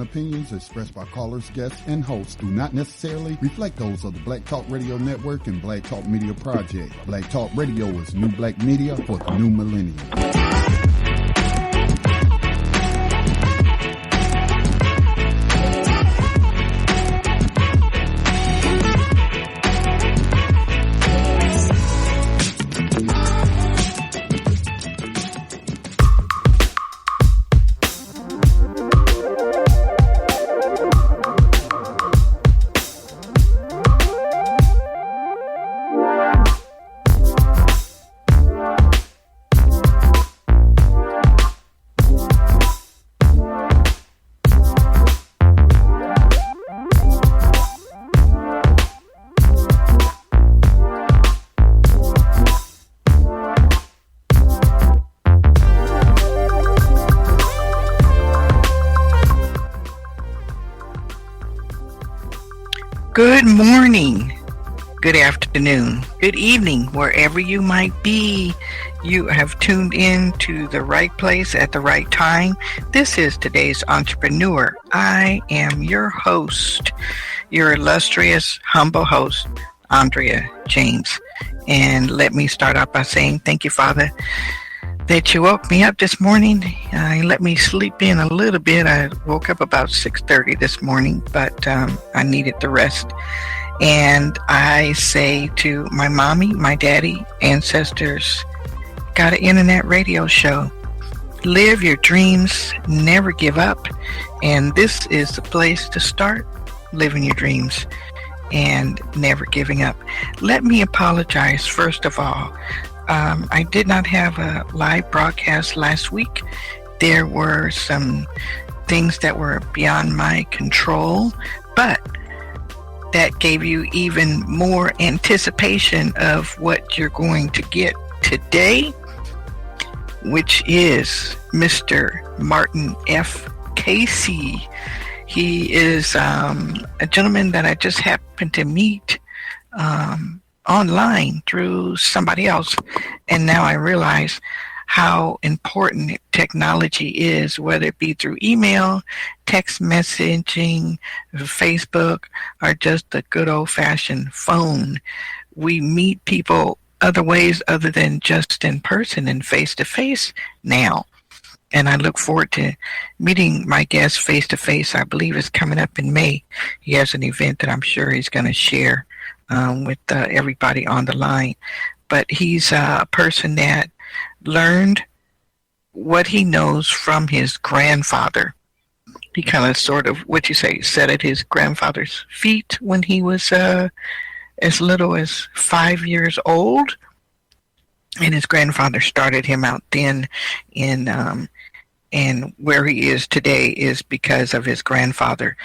opinions expressed by callers, guests, and hosts do not necessarily reflect those of the Black Talk Radio Network and Black Talk Media Project. Black Talk Radio is new black media for the new millennium. Good morning, good afternoon, good evening, wherever you might be. You have tuned in to the right place at the right time. This is today's Entrepreneur. I am your host, your illustrious, humble host, Andrea James. And let me start out by saying thank you, Father, that you woke me up this morning. You let me sleep in a little bit. I woke up about 6:30 this morning, but I needed the rest. And I say to my mommy, my daddy, ancestors, got an internet radio show. Live your dreams, never give up. And this is the place to start living your dreams and never giving up. Let me apologize, first of all. I did not have a live broadcast last week. There were some things that were beyond my control, but that gave you even more anticipation of what you're going to get today, which is Mr. Martin F. Casey. He is a gentleman that I just happened to meet online through somebody else, and now I realize how important technology is, whether it be through email, text messaging, Facebook, or just the good old-fashioned phone. We meet people other ways other than just in person and face-to-face now. And I look forward to meeting my guest face-to-face. I believe it's coming up in May. He has an event that I'm sure he's going to share with everybody on the line. But he's a person that learned what he knows from his grandfather. He kind of sort of, what you say, sat at his grandfather's feet when he was as little as 5 years old. And his grandfather started him out then and where he is today is because of his grandfather.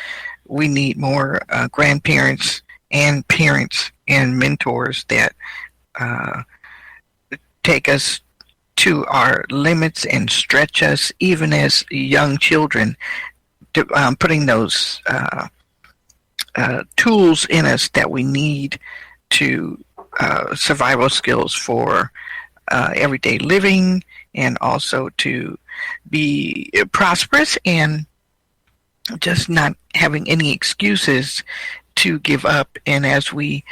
We need more grandparents and parents and mentors that take us to our limits and stretch us even as young children, to, putting those tools in us that we need to survival skills for everyday living, and also to be prosperous and just not having any excuses to give up. And as we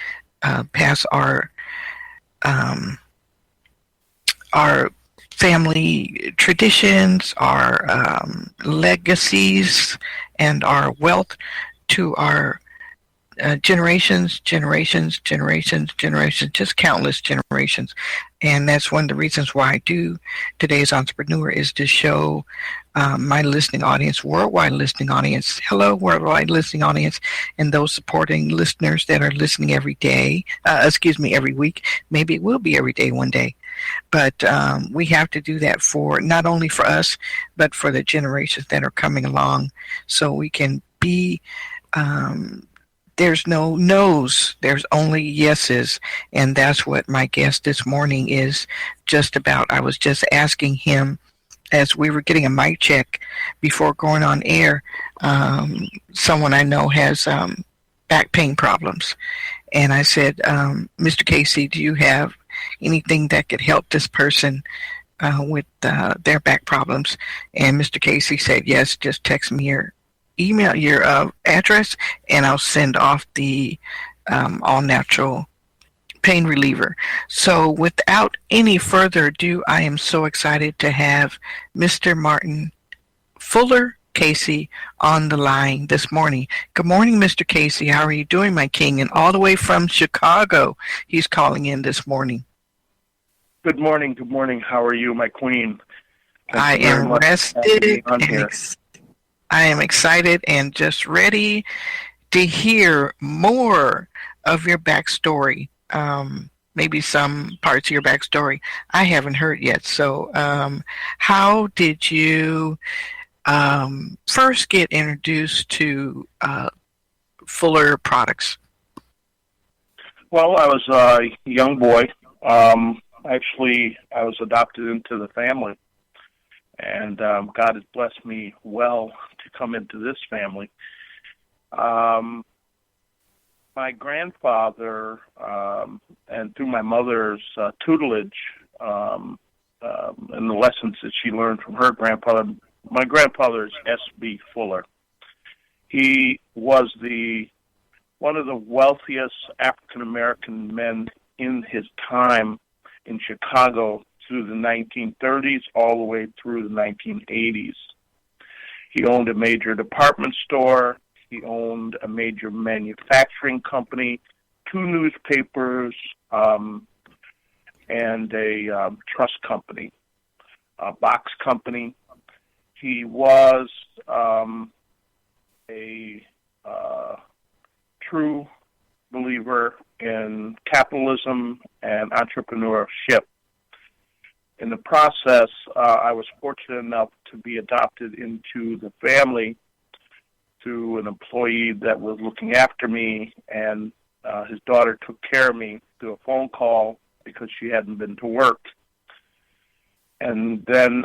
pass our family traditions, our legacies, and our wealth to our generations, just countless generations. And that's one of the reasons why I do today's Entrepreneur, is to show my listening audience, worldwide listening audience, hello, worldwide listening audience, and those supporting listeners that are listening every day, every week. Maybe it will be every day one day. But we have to do that for not only for us, but for the generations that are coming along, so we can be there's no no's, there's only yeses. And that's what my guest this morning is just about. I was just asking him, as we were getting a mic check before going on air, someone I know has back pain problems. And I said, Mr. Casey, do you have anything that could help this person with their back problems? And Mr. Casey said, yes, just text me your email, your address, and I'll send off the all natural pain reliever. So without any further ado, I am so excited to have Mr. Martin Fuller Casey on the line this morning. Good morning, Mr. Casey. How are you doing, my king? And all the way from Chicago, he's calling in this morning. Good morning. Good morning. How are you, my queen? I am rested. I am excited and just ready to hear more of your backstory. Maybe some parts of your backstory I haven't heard yet. So how did you first get introduced to Fuller products? Well, I was a young boy. Actually, I was adopted into the family, and God has blessed me well to come into this family. My grandfather, and through my mother's tutelage and the lessons that she learned from her grandfather, my grandfather is S.B. Fuller. He was one of the wealthiest African-American men in his time in Chicago through the 1930s all the way through the 1980s. He owned a major department store. He owned a major manufacturing company, 2 newspapers, and a trust company, a box company. He was a true believer in capitalism and entrepreneurship. In the process, I was fortunate enough to be adopted into the family through an employee that was looking after me, and his daughter took care of me through a phone call because she hadn't been to work. And then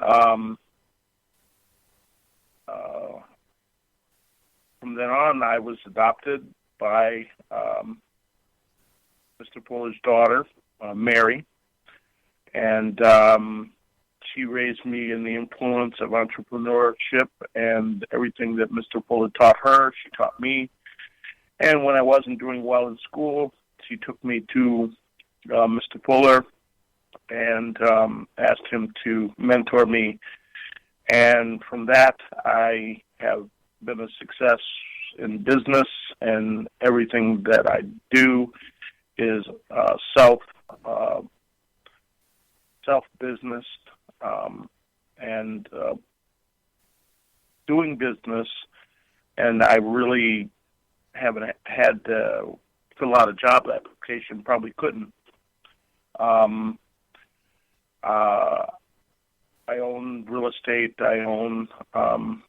from then on, I was adopted by Mr. Fuller's daughter, Mary, and she raised me in the influence of entrepreneurship, and everything that Mr. Fuller taught her, she taught me. And when I wasn't doing well in school, she took me to Mr. Fuller and asked him to mentor me. And from that, I have been a success in business, and everything that I do is self-business and doing business, and I really haven't had to fill out a job application, probably couldn't. I own real estate. I own, I'm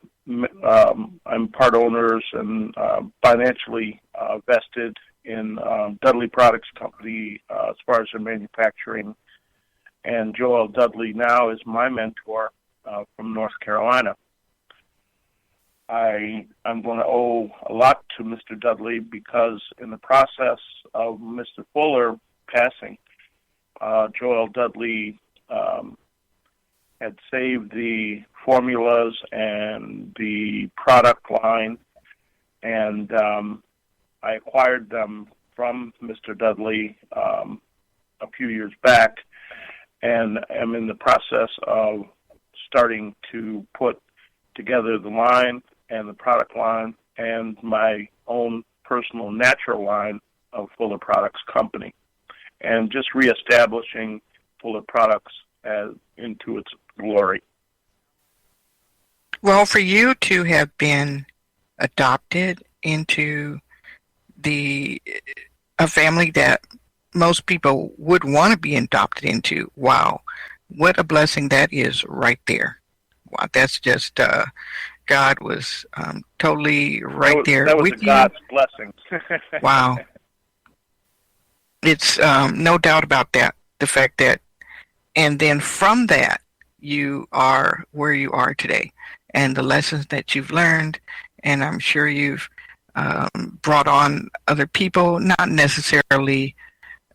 part owners and financially vested in Dudley Products Company as far as their manufacturing. And Joel Dudley now is my mentor from North Carolina. I'm going to owe a lot to Mr. Dudley because in the process of Mr. Fuller passing, Joel Dudley had saved the formulas and the product line, and I acquired them from Mr. Dudley a few years back, and am in the process of starting to put together the line and the product line and my own personal natural line of Fuller Products Company, and just reestablishing Fuller Products into its glory. Well, for you to have been adopted into a family that most people would want to be adopted into, wow, what a blessing that is right there. Wow, that's just God was totally right there that was with you. God's blessing. Wow. It's no doubt about that, the fact that, and then from that, you are where you are today, and the lessons that you've learned, and I'm sure you've brought on other people, not necessarily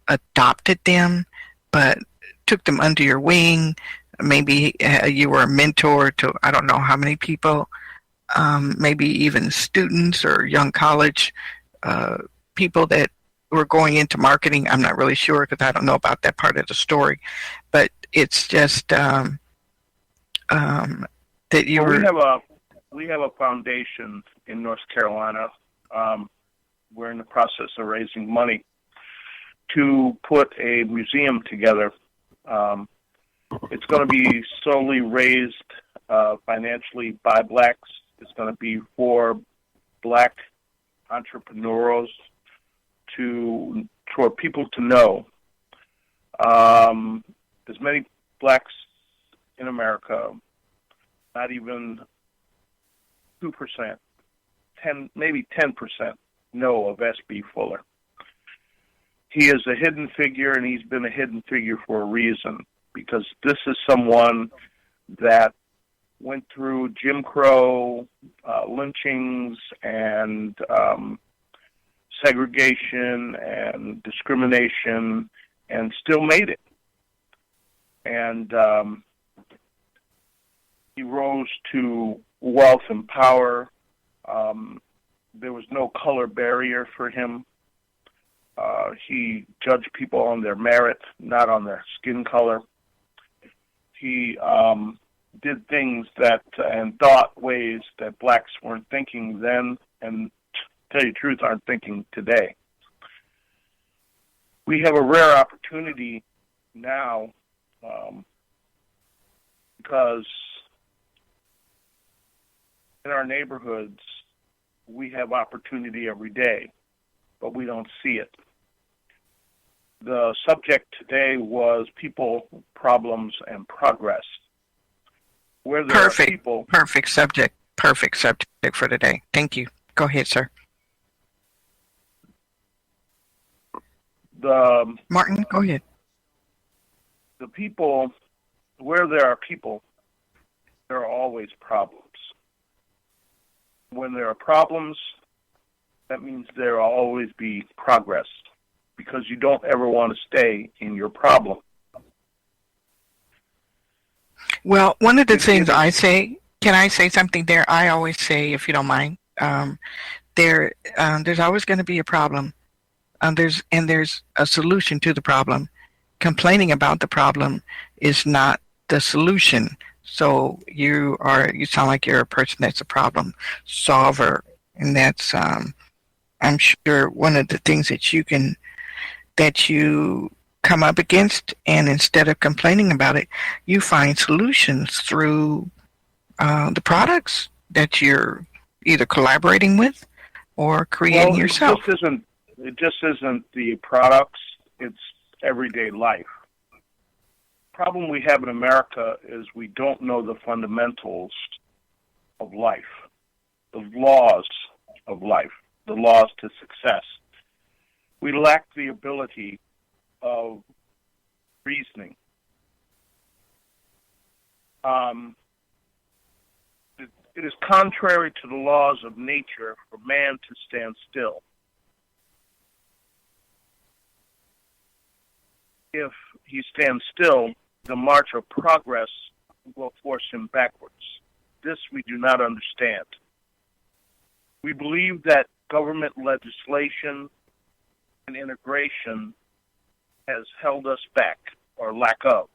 adopted them, but took them under your wing. Maybe you were a mentor to I don't know how many people, maybe even students or young college people that were going into marketing. I'm not really sure because I don't know about that part of the story, but it's just that you well, we have a foundation in North Carolina. We're in the process of raising money to put a museum together. It's going to be solely raised financially by blacks. It's going to be for black entrepreneurs for people to know. There's many blacks in America, not even 2%, maybe 10% know of S.B. Fuller. He is a hidden figure, and he's been a hidden figure for a reason, because this is someone that went through Jim Crow, lynchings, and segregation and discrimination, and still made it. And he rose to wealth and power. There was no color barrier for him. He judged people on their merit, not on their skin color. He did things and thought ways that blacks weren't thinking then, and to tell you the truth, aren't thinking today. We have a rare opportunity now because in our neighborhoods, we have opportunity every day, but we don't see it. The subject today was people, problems, and progress. Where there are people, perfect subject for today. Thank you. Go ahead, sir. Martin, go ahead. The people, where there are people, there are always problems. When there are problems, that means there will always be progress, because you don't ever want to stay in your problem. Well, one of the things I say, can I say something there? I always say, if you don't mind, there's always going to be a problem. There's a solution to the problem. Complaining about the problem is not the solution. So you sound like you're a person that's a problem solver, and that's I'm sure one of the things that you come up against, and instead of complaining about it, you find solutions through the products that you're either collaborating with or creating yourself. It just isn't the products, it's everyday life. The problem we have in America is we don't know the fundamentals of life, the laws of life, the laws to success. We lack the ability of reasoning. It is contrary to the laws of nature for man to stand still. If he stands still, the march of progress will force him backwards. This we do not understand. We believe that government legislation and integration has held us back, or lack of.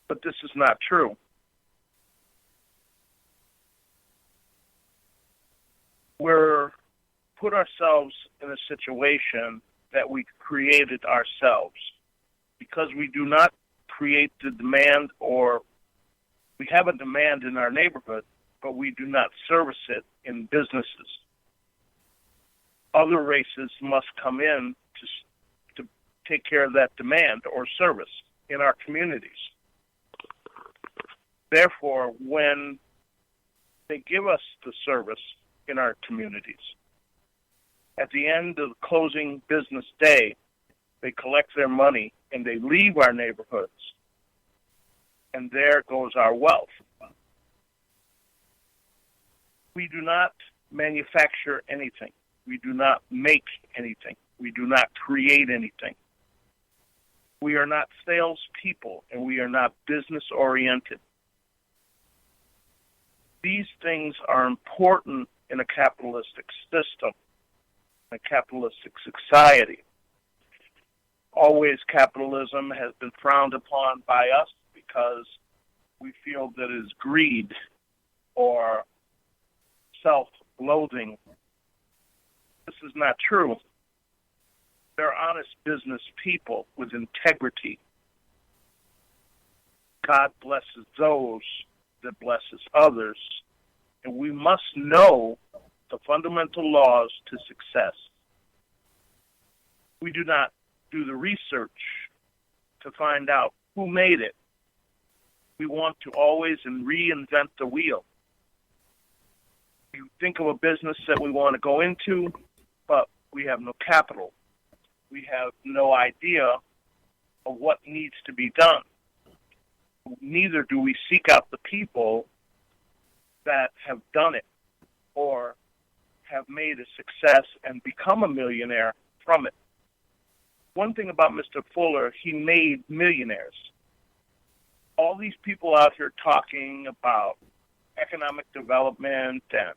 But this is not true. We're put ourselves in a situation that we created ourselves because we do not create the demand, or we have a demand in our neighborhood, but we do not service it in businesses. Other races must come in to take care of that demand or service in our communities. Therefore, when they give us the service in our communities, at the end of the closing business day, they collect their money and they leave our neighborhoods. And there goes our wealth. We do not manufacture anything. We do not make anything. We do not create anything. We are not salespeople, and we are not business-oriented. These things are important in a capitalistic system, a capitalistic society. Always capitalism has been frowned upon by us because we feel that it is greed or self-loathing. This is not true. They're honest business people with integrity. God blesses those that blesses others, and we must know the fundamental laws to success. We do not do the research to find out who made it. We want to always reinvent the wheel. We think of a business that we want to go into, but we have no capital. We have no idea of what needs to be done. Neither do we seek out the people that have done it or have made a success and become a millionaire from it. One thing about Mr. Fuller, he made millionaires. All these people out here talking about economic development and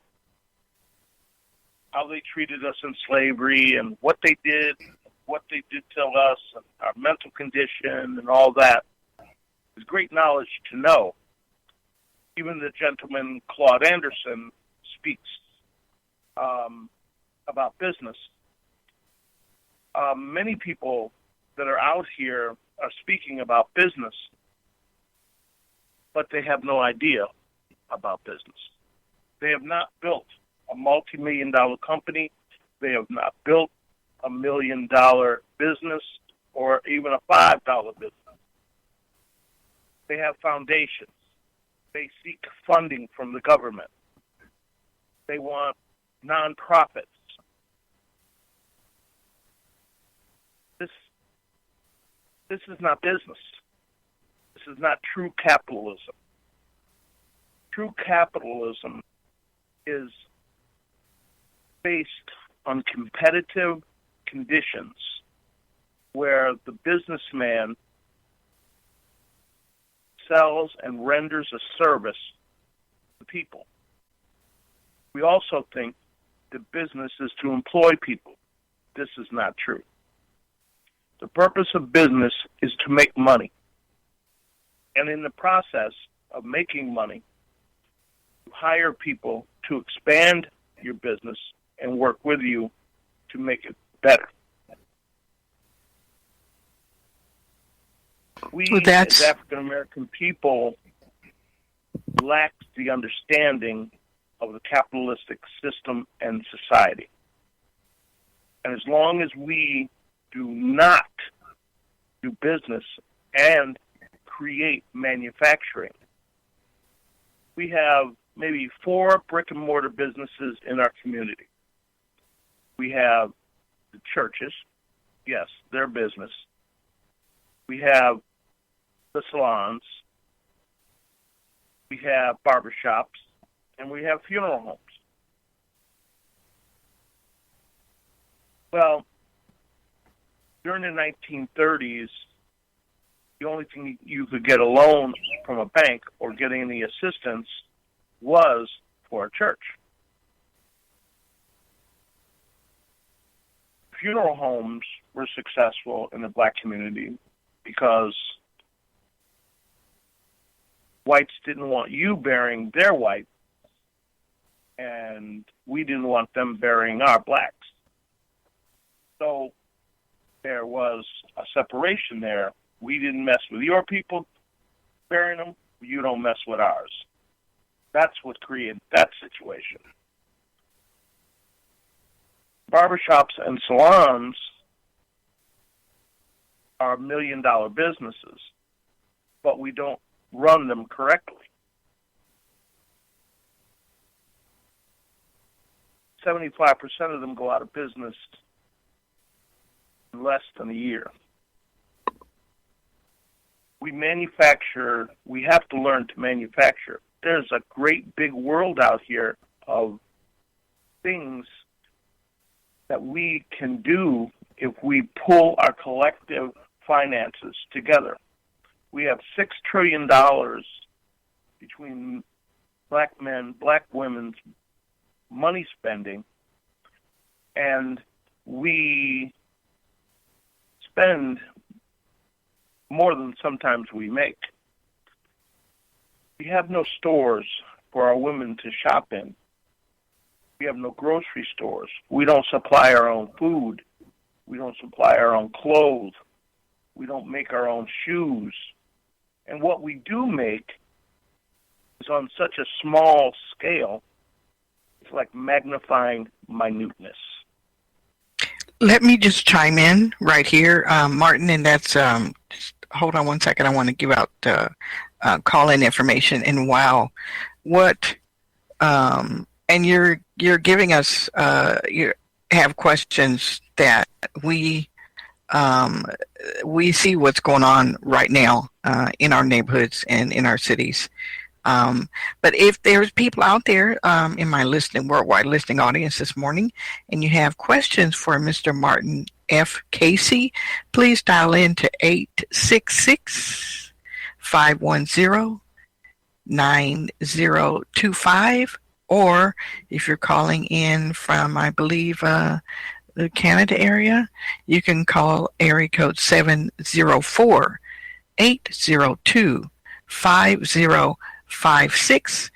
how they treated us in slavery and what they did to us and our mental condition and all that is great knowledge to know. Even the gentleman Claude Anderson speaks about business. Many people that are out here are speaking about business, but they have no idea about business. They have not built a multi-million-dollar company. They have not built a $1 million business or even a $5 business. They have foundations. They seek funding from the government. They want nonprofits. This is not business. This is not true capitalism. True capitalism is based on competitive conditions where the businessman sells and renders a service to people. We also think that business is to employ people. This is not true. The purpose of business is to make money. And in the process of making money, you hire people to expand your business and work with you to make it better. We, as African-American people, lack the understanding of the capitalistic system and society. And as long as we do not do business and create manufacturing, we have maybe 4 brick-and-mortar businesses in our community. We have the churches. Yes, they're business. We have the salons. We have barbershops. And we have funeral homes. Well, during the 1930s, the only thing you could get a loan from a bank or get any assistance was for a church. Funeral homes were successful in the black community because whites didn't want you burying their whites, and we didn't want them burying our blacks. So there was a separation there. We didn't mess with your people burying them. You don't mess with ours. That's what created that situation. Barbershops and salons are $1 million businesses, but we don't run them correctly. 75% of them go out of business in less than a year. We have to learn to manufacture. There's a great big world out here of things that we can do if we pull our collective finances together. We have $6 trillion between black men, black women's money spending, and we spend more than sometimes we make. We have no stores for our women to shop in. We have no grocery stores. We don't supply our own food. We don't supply our own clothes. We don't make our own shoes. And what we do make is on such a small scale, it's like magnifying minuteness. Let me just chime in right here, Martin, and that's, just hold on one second. I want to give out call-in information. And wow, what, and you're giving us, you have questions that we see what's going on right now in our neighborhoods and in our cities. But if there's people out there in my worldwide listening audience this morning, and you have questions for Mr. Martin F. Casey, please dial in to 866-510-9025, or if you're calling in from, I believe, the Canada area, you can call area code 704-802-5056,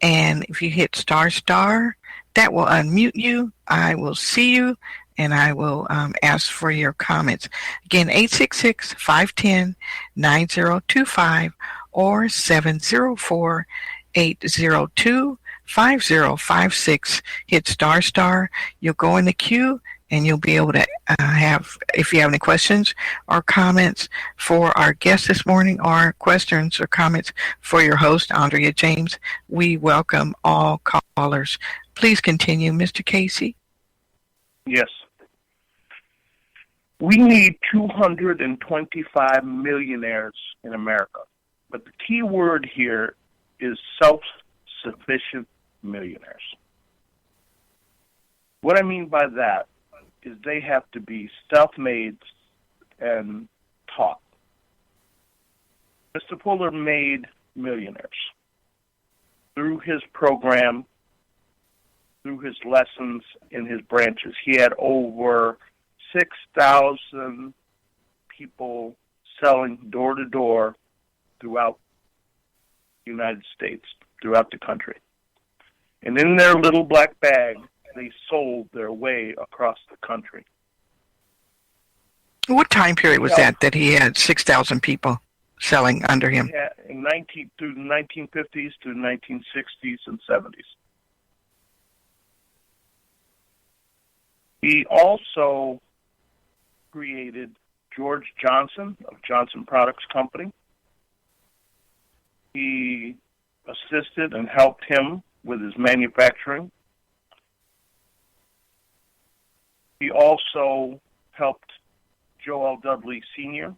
and if you hit **, that will unmute you. I will see you, and I will ask for your comments. Again, 866-510-9025 or 704-802-5056. Hit **. You'll go in the queue, and you'll be able to have, if you have any questions or comments for our guest this morning, or questions or comments for your host, Andrea James, we welcome all callers. Please continue, Mr. Casey. Yes. We need 225 millionaires in America. But the key word here is self-sufficient millionaires. What I mean by that is they have to be self-made and taught. Mr. Fuller made millionaires through his program, through his lessons in his branches. He had over 6,000 people selling door to door throughout the United States, throughout the country. And in their little black bag, they sold their way across the country. What time period was that he had 6,000 people selling under him? Yeah, through the 1950s to the 1960s and 70s. He also created George Johnson of Johnson Products Company. He assisted and helped him with his manufacturing. He also helped Joel Dudley Sr.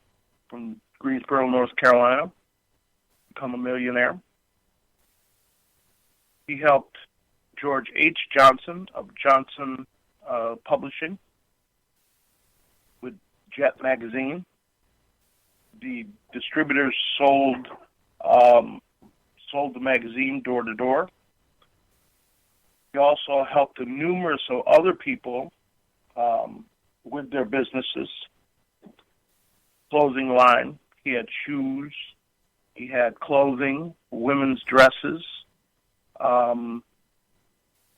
from Greensboro, North Carolina, become a millionaire. He helped George H. Johnson of Johnson Publishing with Jet Magazine. The distributors sold the magazine door to door. He also helped numerous other people with their businesses. Clothing line. He had shoes. He had clothing, women's dresses.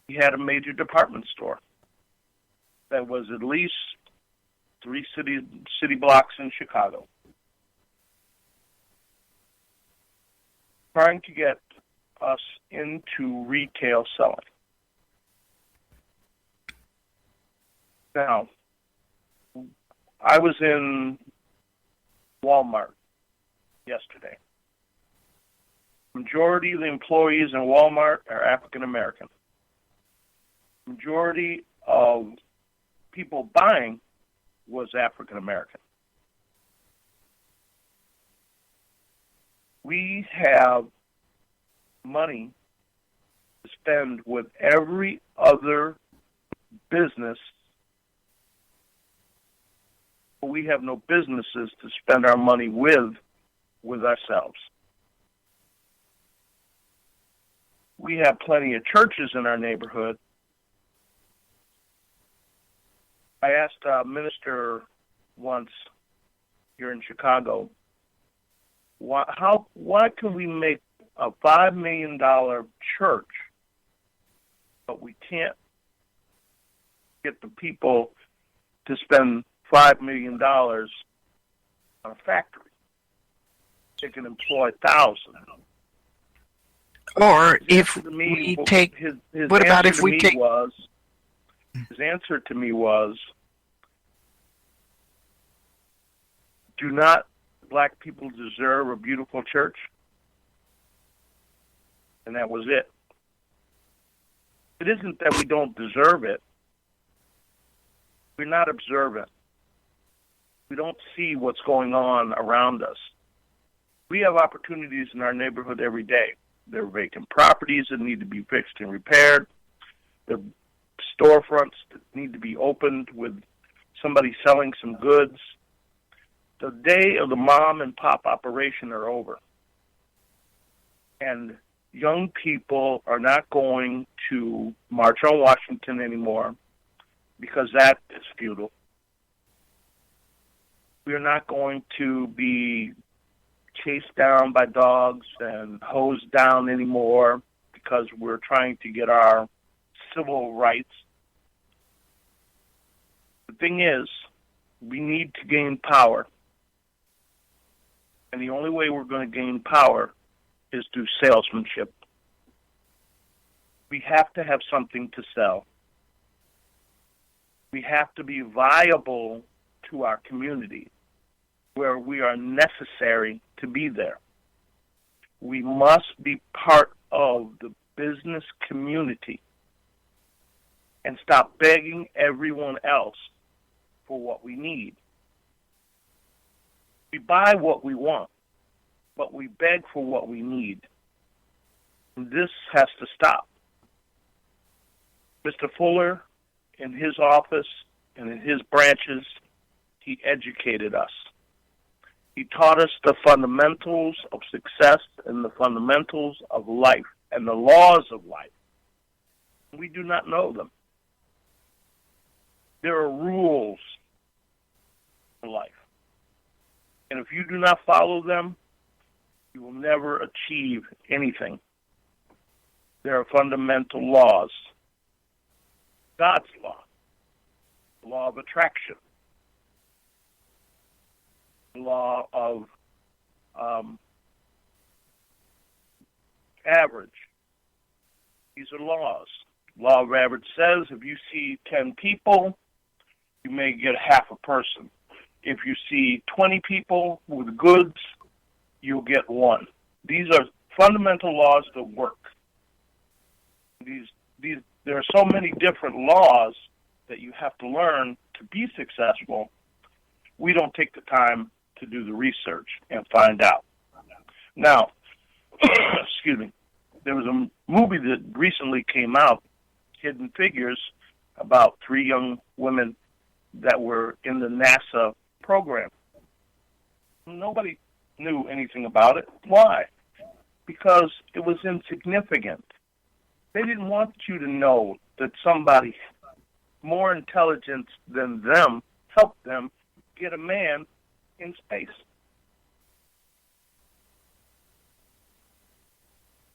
He had a major department store that was at least 3 city blocks in Chicago. Trying to get us into retail selling. Now, I was in Walmart yesterday. Majority of the employees in Walmart are African American. Majority of people buying was African American. We have money to spend with every other business, but we have no businesses to spend our money with ourselves. we have plenty of churches in our neighborhood. I asked a minister once here in Chicago, why can we make a $5 million church, but we can't get the people to spend $5 million on a factory? They can employ thousands. Or if we take, what about if we take? His answer to me was, do not black people deserve a beautiful church? And that was it. It isn't that we don't deserve it. We're not observant. We don't see what's going on around us. We have opportunities in our neighborhood every day. There are vacant properties that need to be fixed and repaired. There are storefronts that need to be opened with somebody selling some goods. The day of the mom and pop operation are over. And young people are not going to march on Washington anymore because that is futile. We are not going to be chased down by dogs and hosed down anymore because we're trying to get our civil rights. The thing is, we need to gain power. And the only way we're going to gain power is through salesmanship. We have to have something to sell. We have to be viable to our community where we are necessary to be there. We must be part of the business community and stop begging everyone else for what we need. We buy what we want, but we beg for what we need. And this has to stop. Mr. Fuller, in his office and in his branches, he educated us. He taught us the fundamentals of success and the fundamentals of life and the laws of life. We do not know them. There are rules for life. And if you do not follow them, you will never achieve anything. There are fundamental laws. God's law, the law of attraction, the law of average. These are laws. Law of average says if you see 10 people, you may get half a person. If you see 20 people with goods, you'll get one. These are fundamental laws that work. There are so many different laws that you have to learn to be successful. We don't take the time to do the research and find out. Now, excuse me, there was a movie that recently came out, Hidden Figures, about 3 young women that were in the NASA program. Nobody knew anything about it. Why? Because it was insignificant. They didn't want you to know that somebody more intelligent than them helped them get a man in space.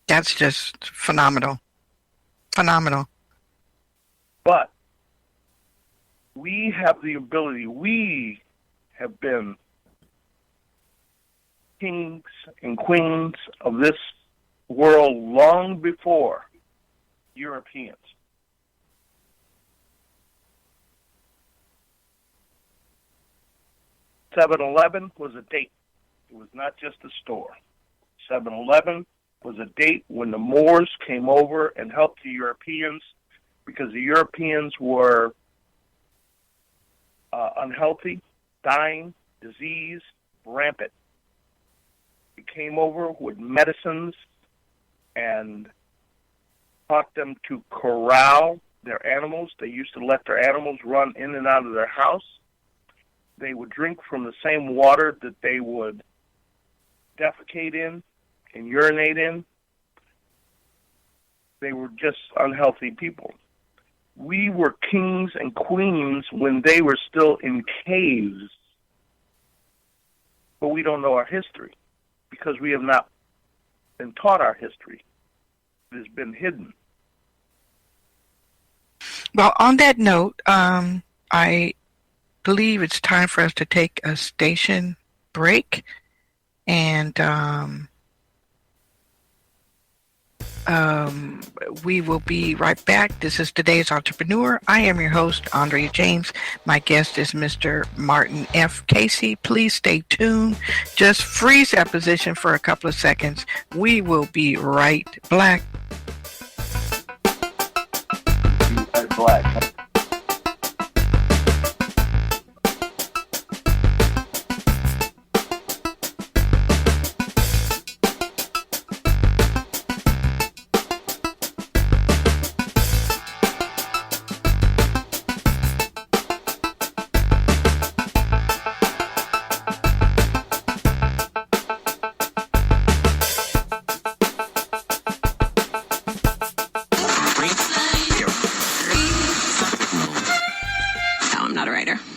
That's just phenomenal. Phenomenal. But we have the ability, we have been kings and queens of this world long before Europeans. "7-Eleven" was a date. It was not just a store. 7-Eleven was a date when the Moors came over and helped the Europeans because the Europeans were unhealthy, dying, disease, rampant. They came over with medicines and taught them to corral their animals. They used to let their animals run in and out of their house. They would drink from the same water that they would defecate in and urinate in. They were just unhealthy people. We were kings and queens when they were still in caves, but we don't know our history because we have not been taught our history. It has been hidden. Well, on that note, I believe it's time for us to take a station break, and we will be right back. This is Today's Entrepreneur. I am your host, Andrea James. My guest is Mr. Martin F. Casey. Please stay tuned. Just freeze that position for a couple of seconds. We will be right back. Black.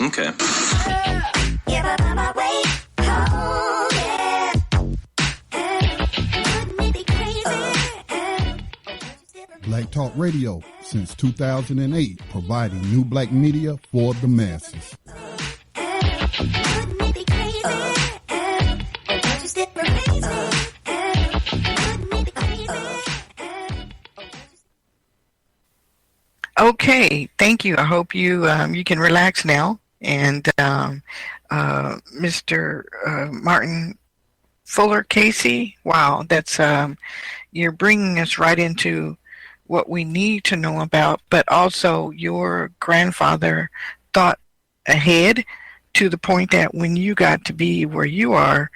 Okay. Black Talk Radio since 2008, providing new black media for the masses. Okay, thank you. I hope you you can relax now. And Mr. Martin Fuller Casey, wow, that's you're bringing us right into what we need to know about, but also your grandfather thought ahead to the point that when you got to be where you are,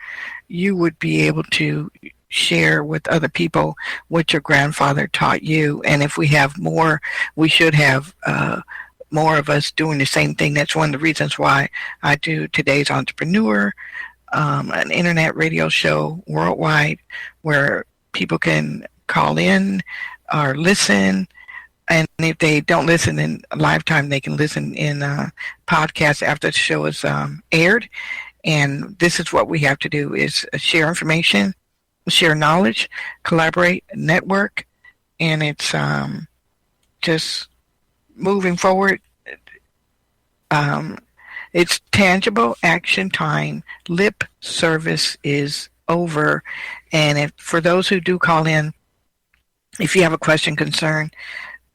you would be able to share with other people what your grandfather taught you. And if we have more, we should have more of us doing the same thing. That's one of the reasons why I do Today's Entrepreneur, an internet radio show worldwide where people can call in or listen. And if they don't listen in live time, they can listen in podcasts after the show is aired. And this is what we have to do is share information, share knowledge, collaborate, network, and it's just moving forward. It's tangible action time. Lip service is over. And if for those who do call in, if you have a question, concern,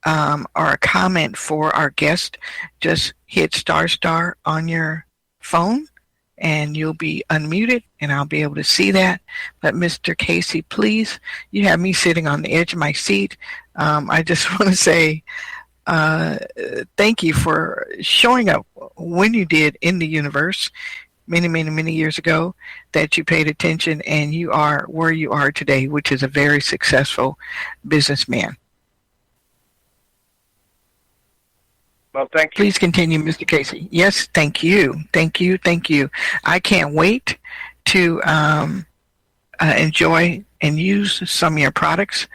or a comment for our guest, just hit ** on your phone and you'll be unmuted and I'll be able to see that. But Mr. Casey, please, you have me sitting on the edge of my seat. I just want to say thank you for showing up when you did in the universe many, many, many years ago, that you paid attention and you are where you are today, which is a very successful businessman. Well, thank you. Please continue, Mr. Casey. Yes, thank you. Thank you. Thank you. I can't wait to enjoy and use some of your products.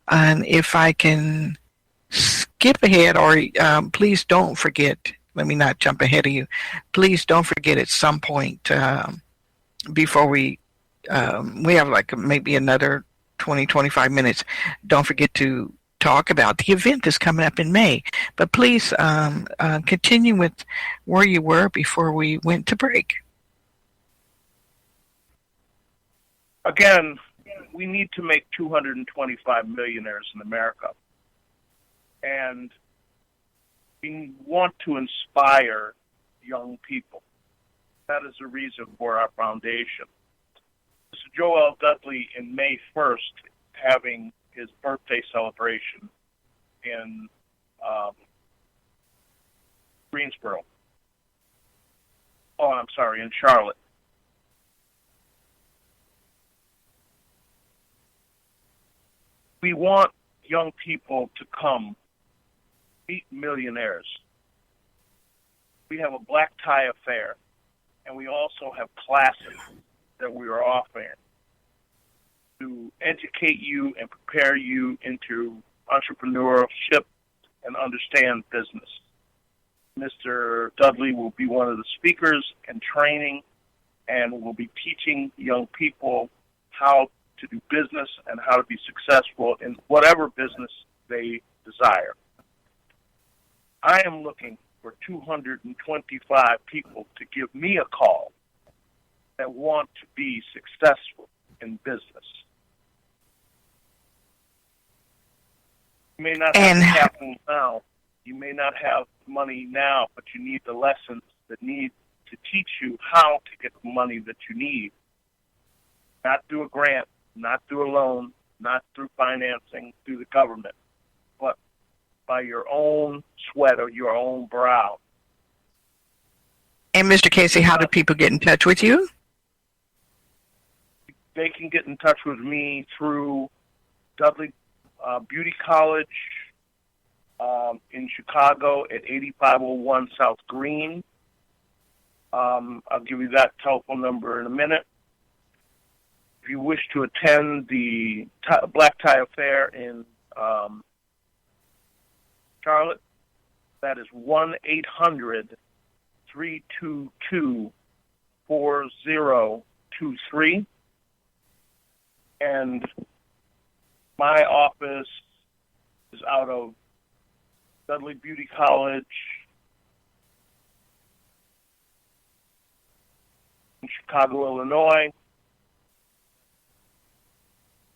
And if I can skip ahead, or please don't forget, let me not jump ahead of you. Please don't forget at some point before we have like maybe another 20, 25 minutes. Don't forget to talk about the event that's coming up in May. But please continue with where you were before we went to break. Again, we need to make 225 millionaires in America. And we want to inspire young people. That is the reason for our foundation. Mr. Joel Dudley, in May 1st, having his birthday celebration in Greensboro. Oh, I'm sorry, in Charlotte. We want young people to come meet millionaires. We have a black tie affair, and we also have classes that we are offering to educate you and prepare you into entrepreneurship, and understand business. Mr. Dudley will be one of the speakers and training, and will be teaching young people how to do business and how to be successful in whatever business they desire. I am looking for 225 people to give me a call that want to be successful in business. You may not have the capital now. You may not have money now, but you need the lessons that need to teach you how to get the money that you need. Not through a grant, not through a loan, not through financing, through the government, but by your own sweat or your own brow. And Mr. Casey, how do people get in touch with you? They can get in touch with me through Dudley Beauty College in Chicago at 8501 South Green. I'll give you that telephone number in a minute. If you wish to attend the Black Tie Affair in Charlotte, that is 1-800-322-4023. And my office is out of Dudley Beauty College in Chicago, Illinois.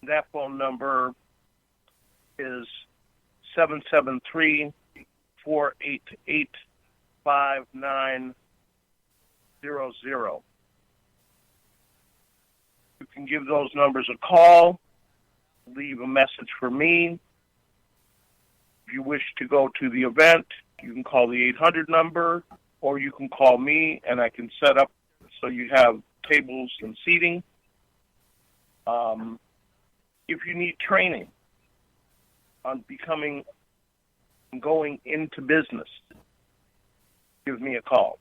That phone number is 773-488-5900. You can give those numbers a call, leave a message for me. If you wish to go to the event, you can call the 800 number, or you can call me, and I can set up so you have tables and seating. If you need training on going into business, give me a call.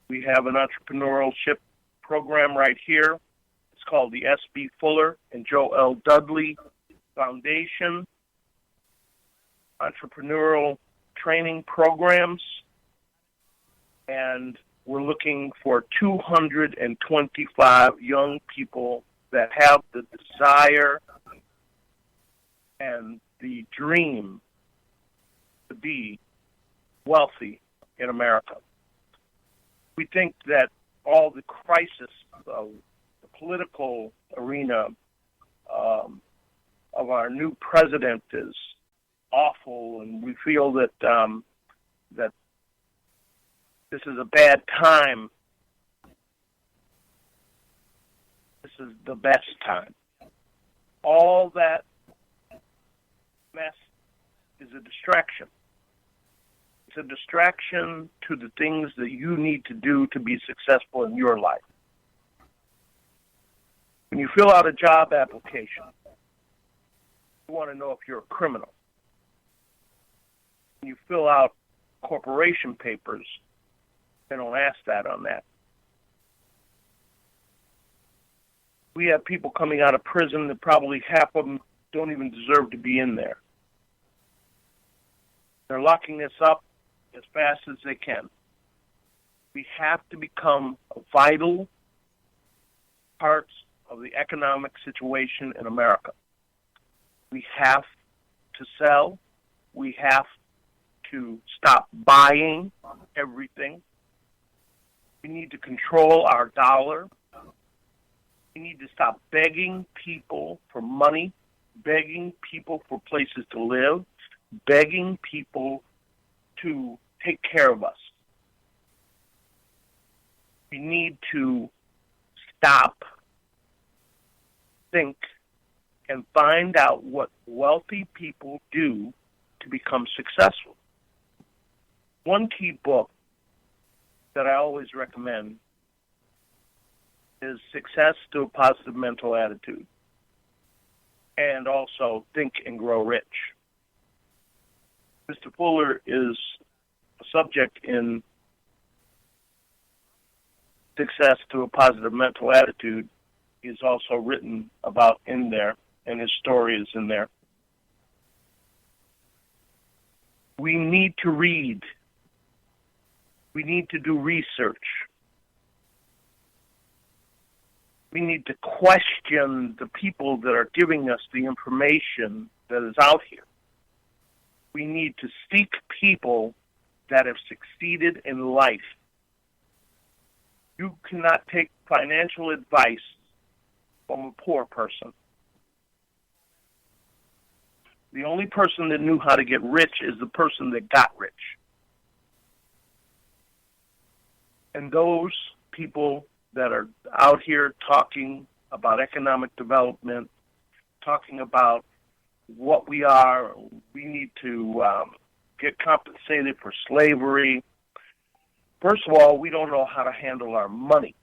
We have an entrepreneurship program right here. It's called the S.B. Fuller and Joe L. Dudley Foundation Entrepreneurial Training Programs. And we're looking for 225 young people that have the desire and the dream to be wealthy in America. We think that all the crisis of the political arena of our new president is awful, and we feel that that this is a bad time. This is the best time. All that mess is a distraction. It's a distraction to the things that you need to do to be successful in your life. When you fill out a job application, you want to know if you're a criminal. When you fill out corporation papers, they don't ask that on that. We have people coming out of prison that probably half of them don't even deserve to be in there. They're locking this up as fast as they can. We have to become a vital part of the economic situation in America. We have to sell. We have to stop buying everything. We need to control our dollar. We need to stop begging people for money, begging people for places to live, begging people to take care of us. We need to stop, think, and find out what wealthy people do to become successful. One key book that I always recommend is Success Through a Positive Mental Attitude, and also Think and Grow Rich. Mr. Fuller is a subject in Success Through a Positive Mental Attitude. He's also written about in there, and his story is in there. We need to read. We need to do research. We need to question the people that are giving us the information that is out here. We need to seek people that have succeeded in life. You cannot take financial advice from a poor person. The only person that knew how to get rich is the person that got rich. And those people that are out here talking about economic development, talking about what we are, we need to get compensated for slavery. First of all, we don't know how to handle our money.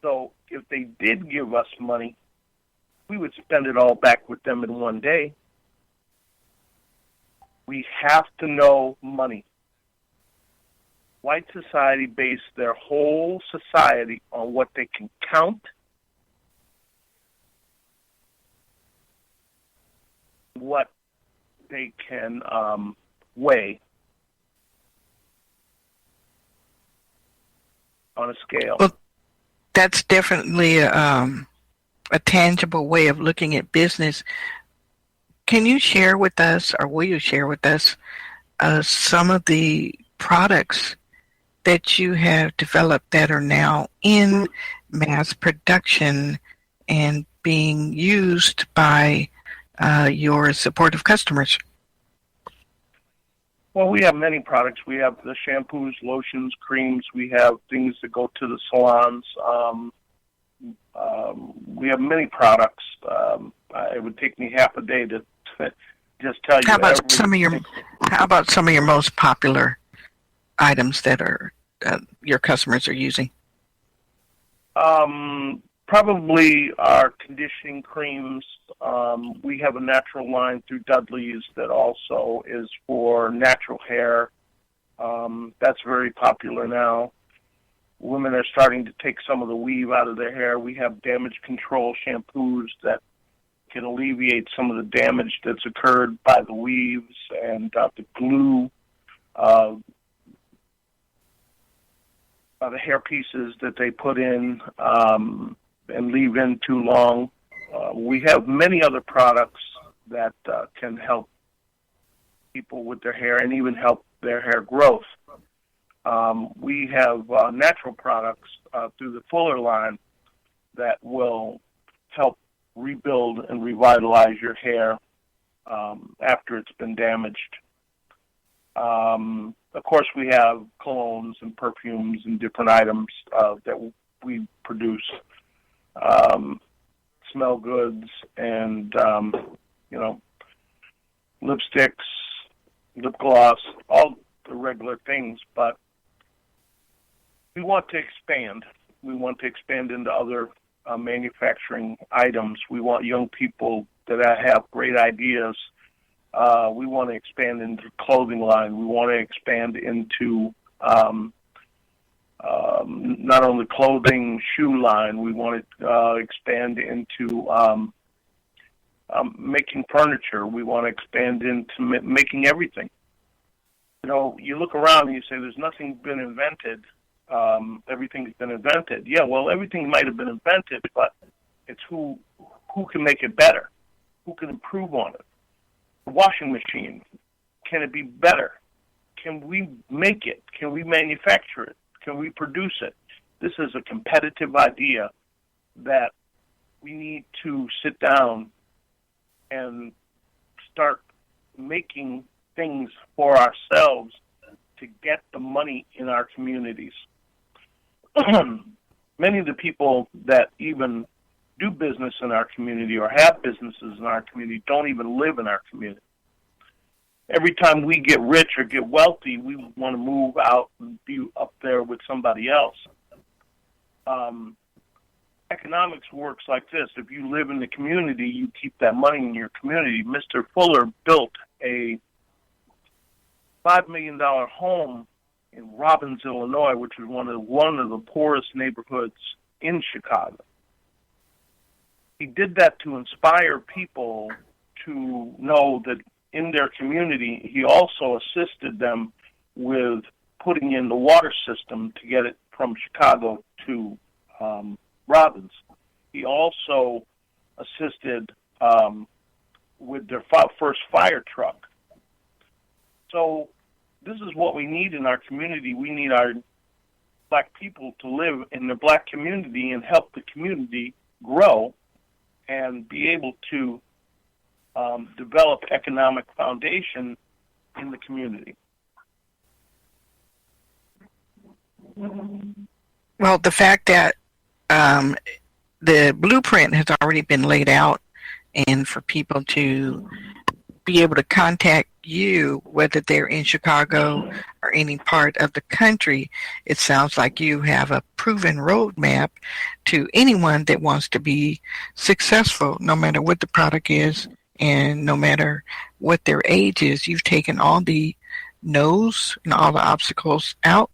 So if they did give us money, we would spend it all back with them in one day. We have to know money. White society based their whole society on what they can count, what they can weigh on a scale. Well, that's definitely a tangible way of looking at business. Can you share with us, or will you share with us, some of the products that you have developed that are now in mass production and being used by your supportive customers? Well, we have many products. We have the shampoos, lotions, creams. We have things that go to the salons. We have many products. It would take me half a day to just tell you. How about some of your most popular items that are your customers are using? Probably our conditioning creams. We have a natural line through Dudley's that also is for natural hair. That's very popular now. Women are starting to take some of the weave out of their hair. We have damage control shampoos that can alleviate some of the damage that's occurred by the weaves and the glue, the hair pieces that they put in and leave in too long. We have many other products that can help people with their hair and even help their hair growth. We have natural products through the Fuller line that will help rebuild and revitalize your hair after it's been damaged. Of course, we have colognes and perfumes and different items that we produce, smell goods, and lipsticks, lip gloss, all the regular things. But we want to expand. We want to expand into other manufacturing items. We want young people that have great ideas. We want to expand into the clothing line. We want to expand into not only clothing, shoe line. We want to expand into making furniture. We want to expand into making everything. You look around and you say there's nothing been invented. Everything's been invented. Yeah, well, everything might have been invented, but it's who can make it better, who can improve on it. The washing machine, can it be better? Can we make it? Can we manufacture it? Can we produce it? This is a competitive idea that we need to sit down and start making things for ourselves to get the money in our communities. Many of the people that even do business in our community or have businesses in our community don't even live in our community. Every time we get rich or get wealthy, we want to move out and be up there with somebody else. Economics works like this. If you live in the community, you keep that money in your community. Mr. Fuller built a $5 million home in Robbins, Illinois, which is one of the poorest neighborhoods in Chicago. He did that to inspire people to know that in their community, he also assisted them with putting in the water system to get it from Chicago to Robbins. He also assisted with their first fire truck. So this is what we need in our community. We need our black people to live in the black community and help the community grow and be able to develop economic foundation in the community. Well, the fact that the blueprint has already been laid out, and for people to be able to contact you, whether they're in Chicago or any part of the country, it sounds like you have a proven roadmap to anyone that wants to be successful, no matter what the product is and no matter what their age is. You've taken all the no's and all the obstacles out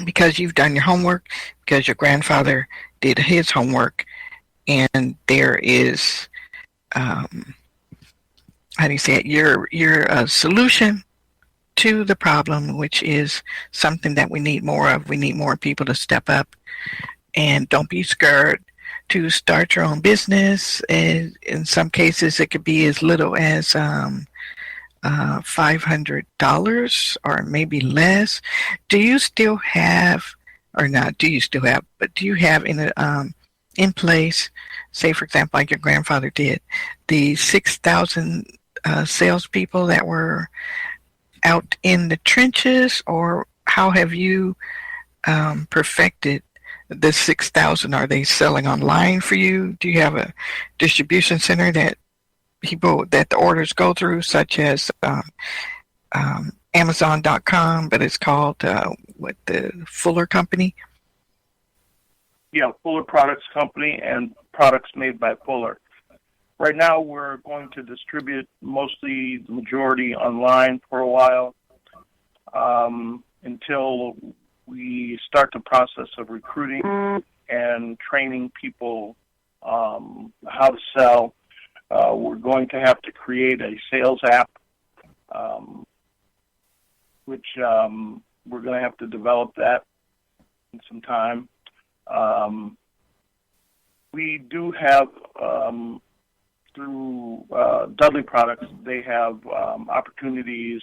because you've done your homework, because your grandfather did his homework, and there is how do you say it? Your solution to the problem, which is something that we need more of. We need more people to step up, and don't be scared to start your own business. And in some cases, it could be as little as $500 or maybe less. Do you still have, or not? Do you still have? But do you have in place? Say, for example, like your grandfather did, the 6,000 salespeople that were out in the trenches, or how have you perfected the 6,000? Are they selling online for you? Do you have a distribution center that the orders go through, such as Amazon.com, but it's called the Fuller Company? Yeah, Fuller Products Company and products made by Fuller. Right now, we're going to distribute mostly the majority online for a while until we start the process of recruiting and training people how to sell. We're going to have to create a sales app, which we're going to have to develop that in some time. We do have, through Dudley Products, they have opportunities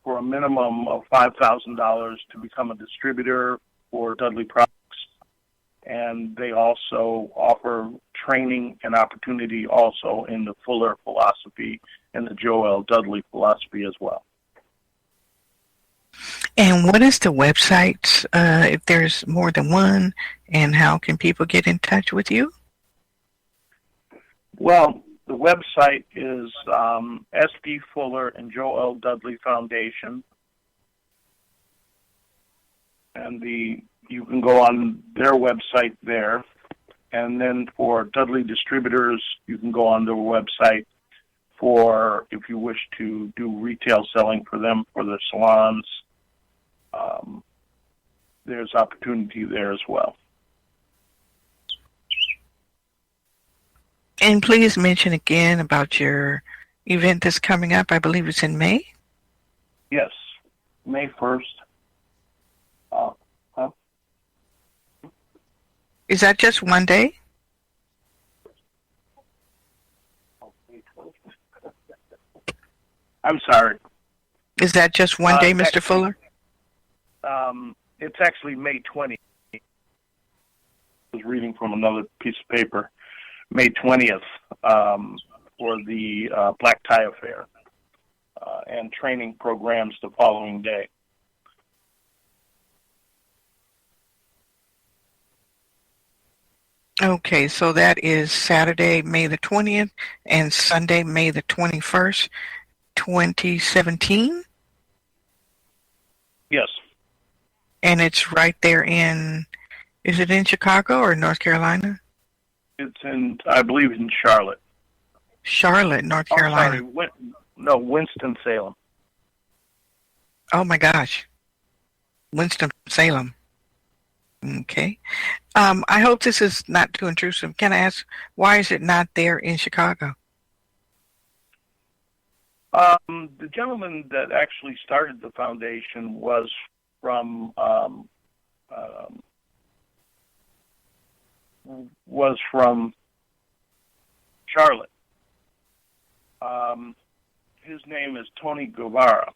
for a minimum of $5,000 to become a distributor for Dudley Products. And they also offer training and opportunity also in the Fuller philosophy and the Joel Dudley philosophy as well. And what is the website, if there's more than one, and how can people get in touch with you? Well, the website is S.D. Fuller and Joel Dudley Foundation. And you can go on their website there. And then for Dudley Distributors, you can go on their website for, if you wish to do retail selling for them, for their salons. There's opportunity there as well. And please mention again about your event that's coming up. I believe it's in May? Yes, May 1st. Is that just one day? I'm sorry. Is that just one day, Mr. Fuller? It's actually May 20th. I was reading from another piece of paper. May 20th for the Black Tie Affair and training programs the following day. Okay, so that is Saturday, May the 20th, and Sunday, May the 21st, 2017? Yes. And it's right there is it in Chicago or North Carolina? It's in, I believe, in Charlotte. Charlotte, North Carolina. Sorry, Winston-Salem. Oh, my gosh. Winston-Salem. Okay. I hope this is not too intrusive. Can I ask, why is it not there in Chicago? The gentleman that actually started the foundation was from Charlotte. His name is Tony Guevara,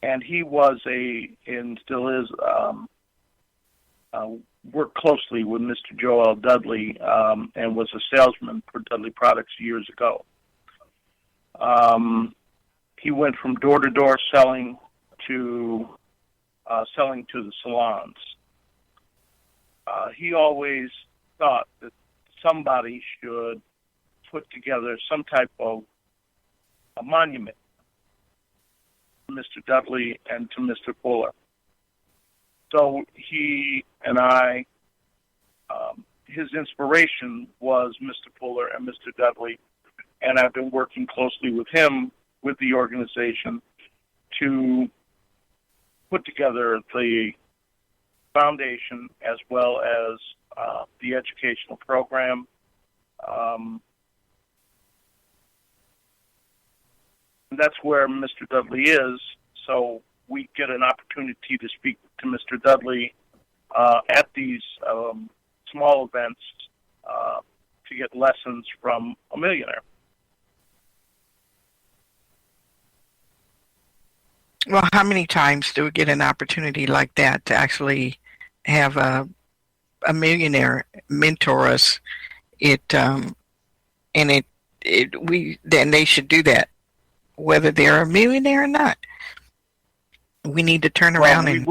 and he was and still is, worked closely with Mr. Joel Dudley, and was a salesman for Dudley Products years ago. He went from door to door selling to the salons. He always thought that somebody should put together some type of a monument to Mr. Dudley and to Mr. Fuller. So he and I, his inspiration was Mr. Fuller and Mr. Dudley, and I've been working closely with him, with the organization, to put together the foundation as well as the educational program. And that's where Mr. Dudley is, so we get an opportunity to speak to Mr. Dudley at these small events to get lessons from a millionaire. Well, how many times do we get an opportunity like that to actually have a millionaire mentor us? Then they should do that, whether they're a millionaire or not. We need to turn around and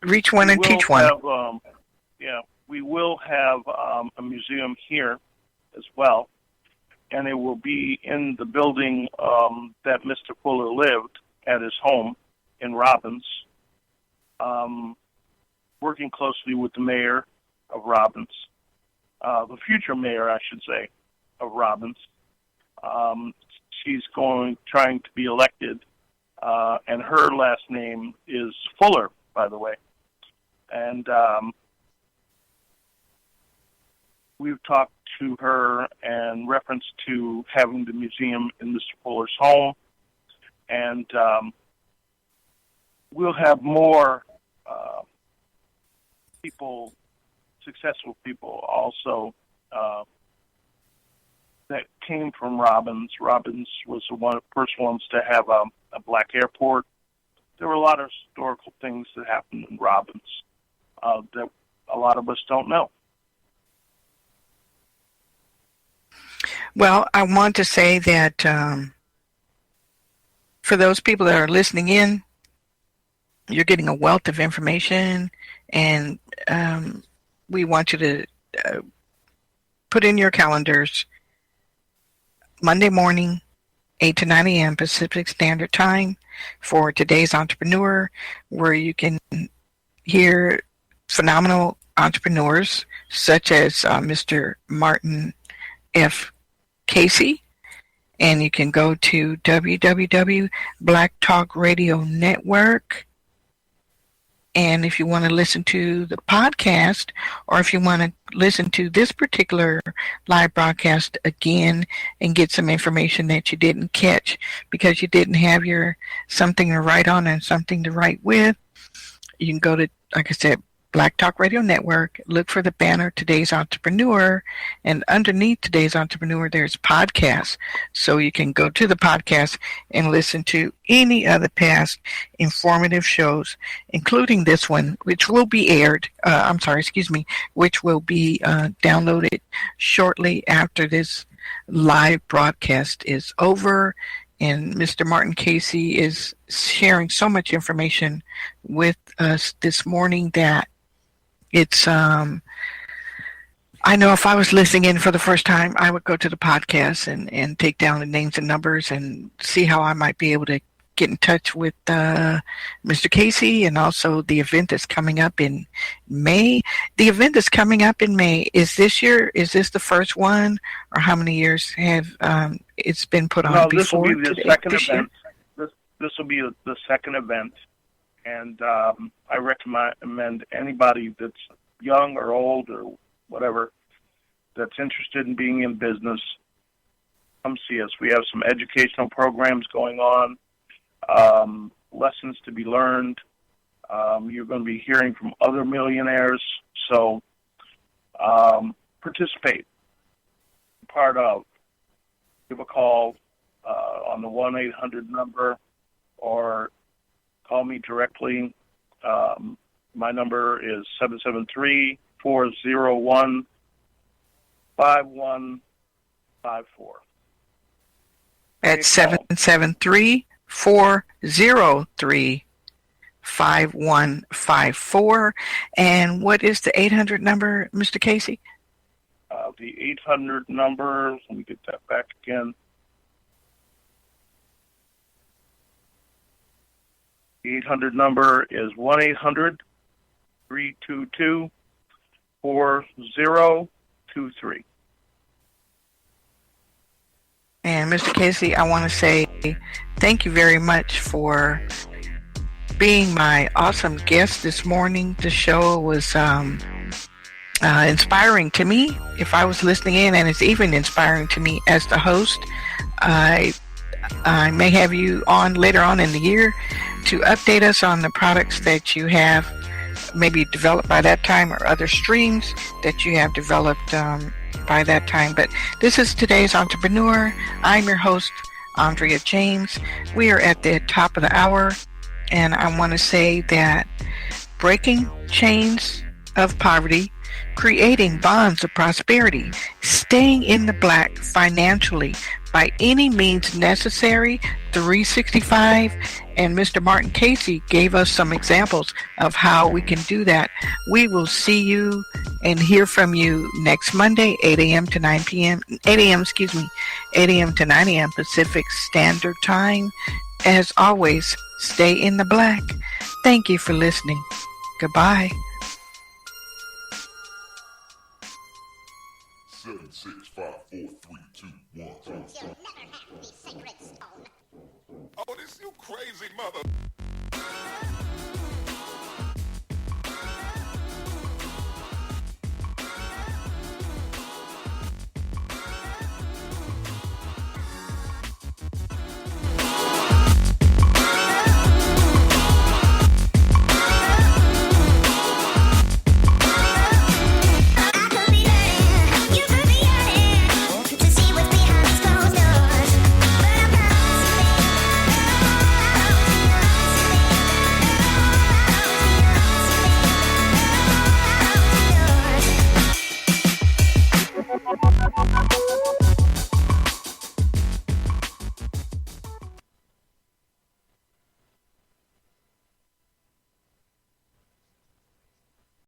reach one and teach one. We will have a museum here as well, and it will be in the building that Mr. Fuller lived at his home in Robbins, working closely with the mayor of Robbins, the future mayor, I should say, of Robbins. She's trying to be elected, and her last name is Fuller, by the way. And we've talked to her in reference to having the museum in Mr. Fuller's home, and we'll have more people, successful people also, that came from Robbins. Robbins was the first ones to have a black airport. There were a lot of historical things that happened in Robbins that a lot of us don't know. Well, I want to say that for those people that are listening in, you're getting a wealth of information, and we want you to put in your calendars Monday morning, 8 to 9 a.m. Pacific Standard Time for Today's Entrepreneur, where you can hear phenomenal entrepreneurs such as Mr. Martin F. Casey, and you can go to www. Black Talk Radio Network. And if you want to listen to the podcast, or if you want to listen to this particular live broadcast again and get some information that you didn't catch because you didn't have something to write on and something to write with, you can go to, like I said, Black Talk Radio Network, look for the banner Today's Entrepreneur, and underneath Today's Entrepreneur there's podcasts. So you can go to the podcast and listen to any other past informative shows, including this one, which will be which will be downloaded shortly after this live broadcast is over. And Mr. Martin Casey is sharing so much information with us this morning that it's, I know if I was listening in for the first time, I would go to the podcast and take down the names and numbers and see how I might be able to get in touch with Mr. Casey, and also the event that's coming up in May. The event that's coming up in May, is this the first one, or how many years have it's been put on before? No, this will be the second event. This will be the second event. And I recommend anybody that's young or old or whatever that's interested in being in business come see us. We have some educational programs going on, lessons to be learned. You're going to be hearing from other millionaires, so participate, part of. Give a call on the 1-800 number or call me directly. My number is 773-401-5154. That's 773-403-5154. And what is the 800 number, Mr. Casey? The 800 number, let me get that back again. The 800 number is 1-800-322-4023. And Mr. Casey, I want to say thank you very much for being my awesome guest this morning. The show was inspiring to me if I was listening in, and it's even inspiring to me as the host. I may have you on later on in the year to update us on the products that you have maybe developed by that time or other streams that you have developed by that time. But this is today's Entrepreneur. I'm your host, Andrea James. We are at the top of the hour, and I want to say that breaking chains of poverty, creating bonds of prosperity, staying in the black financially by any means necessary, 365, and Mr. Martin Casey gave us some examples of how we can do that. We will see you and hear from you next Monday, 8 a.m. to 9 p.m. 8 a.m. to 9 a.m. Pacific Standard Time. As always, stay in the black. Thank you for listening. Goodbye.